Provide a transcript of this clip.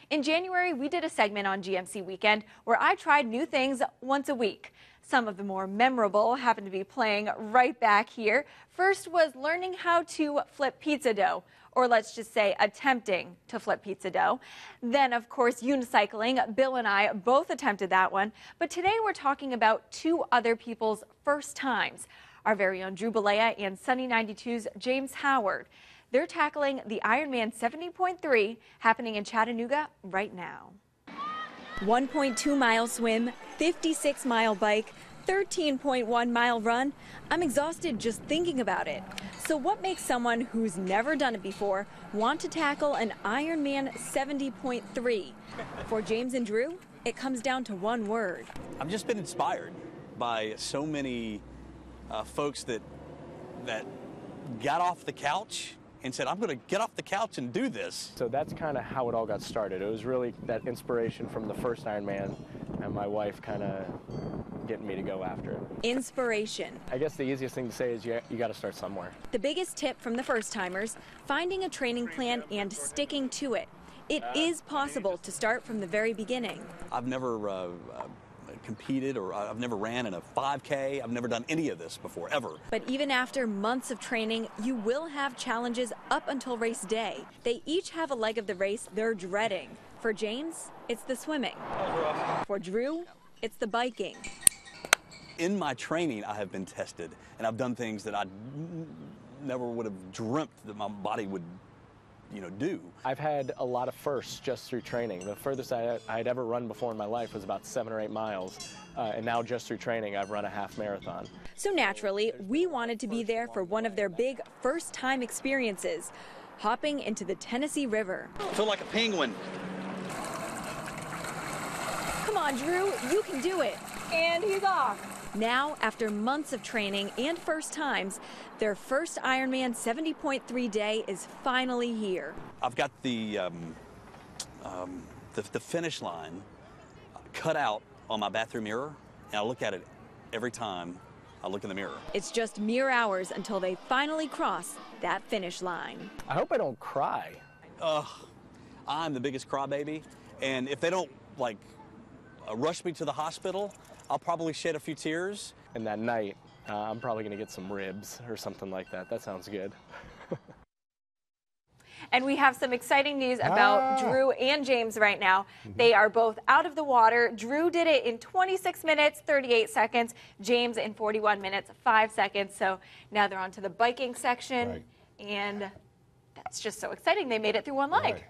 In January, we did a segment on GMC Weekend where I tried new things once a week. Some of the more memorable happen to be playing right back here. First was learning how to flip pizza dough, or let's just say attempting to flip pizza dough. Then, of course, unicycling. Bill and I both attempted that one. But today we're talking about two other people's first times. Our very own Drew Bollea and Sunny 92's James Howard. They're tackling the Ironman 70.3 happening in Chattanooga right now. 1.2 mile swim, 56 mile bike, 13.1 mile run. I'm exhausted just thinking about it. So what makes someone who's never done it before want to tackle an Ironman 70.3? For James and Drew, it comes down to one word. I've just been inspired by so many folks that got off the couch and said, I'm going to get off the couch and do this. So that's kind of how it all got started. It was really that inspiration from the first Ironman and my wife kind of getting me to go after it. Inspiration. I guess the easiest thing to say is you got to start somewhere. The biggest tip from the first timers, finding a training plan and sticking to it. It is possible to start from the very beginning. I've never competed, or I've never ran in a 5K. I've never done any of this before, ever. But even after months of training, you will have challenges up until race day. They each have a leg of the race they're dreading. For James, it's the swimming. For Drew, it's the biking. In my training, I have been tested, and I've done things that I never would have dreamt that my body would do. I've had a lot of firsts just through training. The furthest I'd ever run before in my life was about 7 or 8 miles. And now just through training, I've run a half marathon. So naturally, we wanted to be there for one of their big first-time experiences, hopping into the Tennessee River. I feel like a penguin. Come on, Drew, you can do it. And he's off. Now, after months of training and first times, their first Ironman 70.3 day is finally here. I've got the finish line cut out on my bathroom mirror, and I look at it every time I look in the mirror. It's just mere hours until they finally cross that finish line. I hope I don't cry. I'm the biggest crybaby, and if they don't rush me to the hospital, I'll probably shed a few tears. And that night, I'm probably going to get some ribs or something like that. That sounds good. And we have some exciting news about Drew and James right now. They are both out of the water. Drew did it in 26 minutes, 38 seconds. James in 41 minutes, 5 seconds. So now they're on to the biking section. Right. And that's just so exciting. They made it through one leg. Right.